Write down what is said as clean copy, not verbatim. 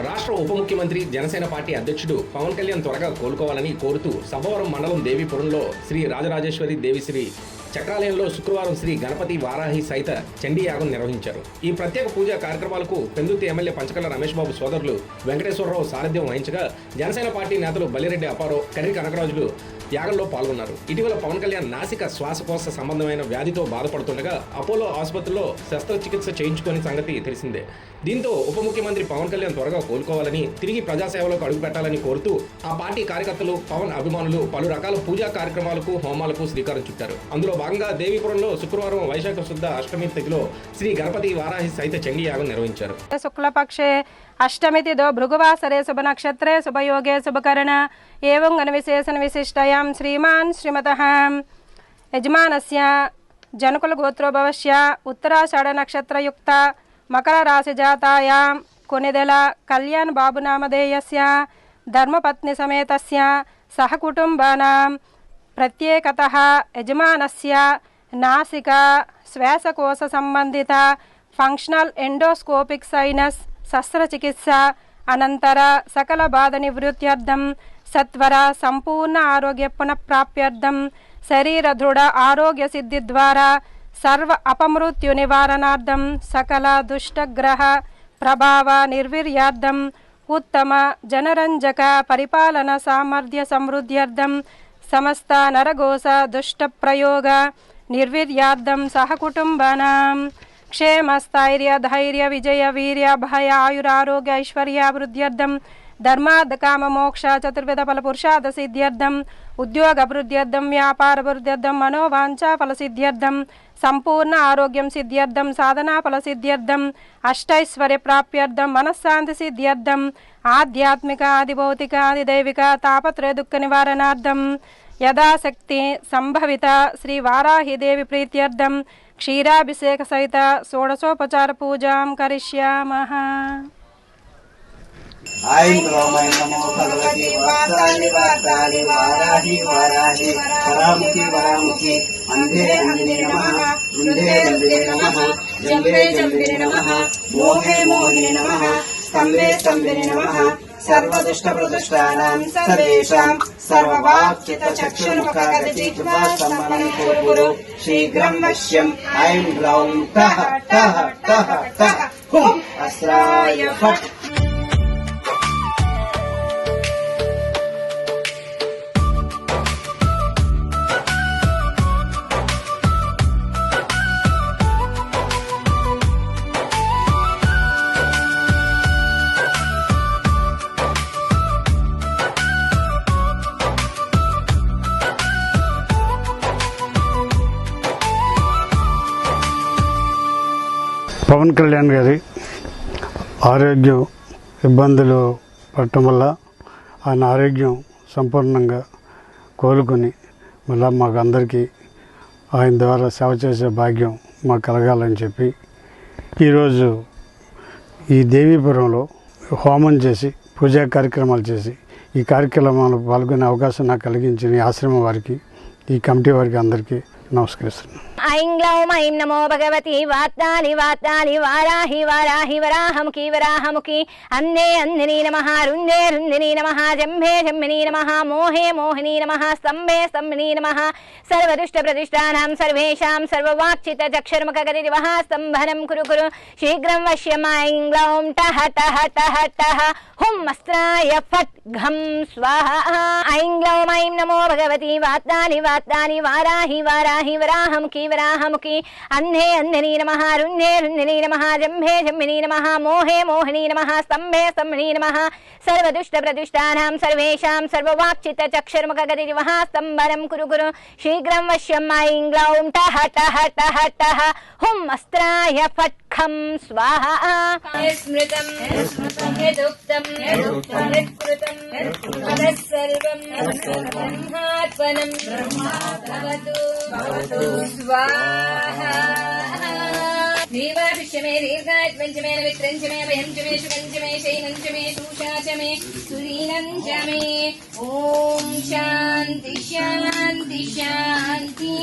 రాష్ట్ర ఉప ముఖ్యమంత్రి జనసేన పార్టీ అధ్యక్షుడు పవన్ కళ్యాణ్ త్వరగా కోలుకోవాలని కోరుతూ సభవరం మండలం దేవీపురంలో శ్రీ రాజరాజేశ్వరి దేవిశ్రీ చక్రాలయంలో శుక్రవారం శ్రీ గణపతి వారాహి సహిత చండీ యాగం నిర్వహించారు. ఈ ప్రత్యేక పూజా కార్యక్రమాలకు పెందుర్తి ఎమ్మెల్యే పంచకల్ల రమేష్ బాబు సోదరులు వెంకటేశ్వరరావు సారథ్యం వహించగా జనసేన పార్టీ నేతలు బలిరెడ్డి అప్పారావు, కర్రి కనకరాజులు యాగంలో పాల్గొన్నారు. ఇటీవల పవన్ కళ్యాణ్ నాసిక శ్వాసకోశ సంబంధమైన వ్యాధితో బాధపడుతుండగా అపోలో ఆసుపత్రిలో శస్త్రచికిత్స చేయించుకునే సంగతి తెలిసిందే. దీంతో ఉప ముఖ్యమంత్రి పవన్ కళ్యాణ్ త్వరగా కోలుకోవాలని, తిరిగి ప్రజాసేవలోకి అడుగుపెట్టాలని కోరుతూ ఆ పార్టీ కార్యకర్తలు, పవన్ అభిమానులు పలు రకాల పూజా కార్యక్రమాలకు, హోమాలకు శ్రీకారం చుట్టారు. అందులో భాగంగా దేవీపురంలో శుక్రవారం వైశాఖ శుద్ధ అష్టమి తిథిలో శ్రీ గణపతి వారాహి సహిత చండీ యాగం నిర్వహించారు. శుక్లపక్షే అష్టమి తిథో భృగువాసరే శుభ నక్షత్రే శుభయోగే శుభకరణ ఏవం గణ విశేషణ విశిష్టయాం శ్రీమాన్ శ్రీమతః యజమానస్య జనకుల గోత్రోభవస్య ఉత్తరాషాఢ నక్షత్రయుక్త మకర రాశి జాతాయాం కొనిదెల కళ్యాణ్ బాబు నామధేయస్య ధర్మపత్ని సమేతస్య సహకుటుంబానాం ప్రత్యేకతః యజమానస్య నాసిక శ్వాసకోశ సంబంధిత ఫంక్షనల్ ఎండోస్కోపిక్ సైనస్ శస్త్రచికిత్స అనంతర సకల బాధ నివృత్త్యర్థం సత్వర సంపూర్ణ ఆరోగ్య పునఃప్రాప్త్యర్థం శరీర దృఢ ఆరోగ్య సిద్ధి ద్వారా సర్వ అపమృత్యు నివారణార్థం సకల దుష్టగ్రహ ప్రభావ నిర్వీర్యార్థం ఉత్తమ జనరంజక పరిపాలన సామర్థ్య సమృద్ధ్యర్థం సమస్త నరఘోష దుష్ట ప్రయోగ నిర్వీర్యార్థం సహకుటుంబానాం క్షేమ స్థైర్య ధైర్య విజయ వీర్య భయ ఆయురారోగ్య ఐశ్వర్యాభివృద్ధ్యర్థం ధర్మార్థ కామ మోక్ష చతుర్విధ ఫల పురుషార్థ సిద్ధ్యర్థం ఉద్యోగ అభివృద్ధ్యర్థం వ్యాపార అభివృద్ధ్యర్థం మనోవాంఛా ఫల సిద్ధ్యర్థం సంపూర్ణ ఆరోగ్యం సిద్ధ్యర్థం సాధనా ఫల సిద్ధ్యర్థం అష్టైశ్వర్య ప్రాప్త్యర్థం మనశ్శాంతి సిద్ధ్యర్థం ఆధ్యాత్మిక ఆది భౌతిక ఆది దైవిక తాపత్రయ దుఃఖ నివారణార్థం యథాశక్తి సంభవిత శ్రీ వారాహిదేవి ప్రీత్యర్థం క్షీరాభిషేక సహిత షోడశోపచార పూజాం కరిష్యామః. ఐం గ్లౌం నమో భగవతి వారాహి వారాహి వారాహి వారాహి వరాముఖి వరాముఖి అంధే అంజనే నమః వృందే వృందే నమః జంబే జంబే నమః మోహే మోహినే నమః స్తంభే స్తంభినే నమః సర్వదుష్ట ప్రదుష్టానాం సర్వేషాం సర్వవాక్చిత చక్షుర్ముఖగతిత్వా సంమనం కురు శీఘ్రం వశ్యం ఐం గ్లౌం తః తః తః తః హుం అస్రాయ ఫట్. పవన్ కళ్యాణ్ గారి ఆరోగ్యం ఇబ్బందులు పడటం వల్ల ఆయన ఆరోగ్యం సంపూర్ణంగా కోలుకొని మళ్ళీ మాకు అందరికీ ఆయన ద్వారా సేవ చేసే భాగ్యం మాకు కలగాలని చెప్పి ఈరోజు ఈ దేవీపురంలో హోమం చేసి పూజా కార్యక్రమాలు చేసి ఈ కార్యక్రమాలు పాల్గొనే అవకాశం నాకు కలిగించిన ఈ ఆశ్రమం వారికి, ఈ కమిటీ వారికి అందరికీ నమస్కరిస్తున్నాను. ఐం గ్లౌం ఐం నమో భగవతి వాత్తాలి వాత్తాలి వారాహి వారాహి వరాహముఖి వరాహముఖి అందే అందిని నమః రుందే రుందిని నమః జంభే జంభిని నమః మోహే మోహిని నమః స్తంభే స్తంభిని నమః సర్వదుష్ట ప్రతిష్టానాం సర్వేషాం సర్వవాక్చిత చక్షుర్ముఖగతి దివః స్తంభనం కురు కురు శీఘ్రం వశ్యం ఐం గ్లౌం టః టః టః టః హుం అస్త్రాయ ఫట్ ఘం స్వాహా. ఐం గ్లౌం ఐం నమో భగవతి వాత్తాలి వాత్తాలి వారాహి వారాహి వరాహముఖి వరాహముఖి అంధే అంధిని నమః రుందే రుందిని నమః జంభే జంభిని నమః మోహే మోహిని నమః స్తంభే స్తంభిని నమః సర్వదుష్ట ప్రతిష్టానాం సర్వేషాం సర్వవాక్చిత చక్షుర్ముఖగతి దివః స్తంభనం కురు కురు శీఘ్రం వశ్యం ఐం గ్లౌం టః టః టః టః హుం అస్త్రాయ ఫట్ ఘం స్వాహా. స్మృతం యదుక్తం యత్కృతం తదస్సర్వం బ్రహ్మాత్మనం భవతు స్వాహా. దీవాభిష్యమే దీర్ఘాత్మంచమే విత్రంచమే భయంచమే శుభంచమే శైనంచమే శూషాచమే సురీనంచమే. ఓం శాంతి శాంతి శాంతి.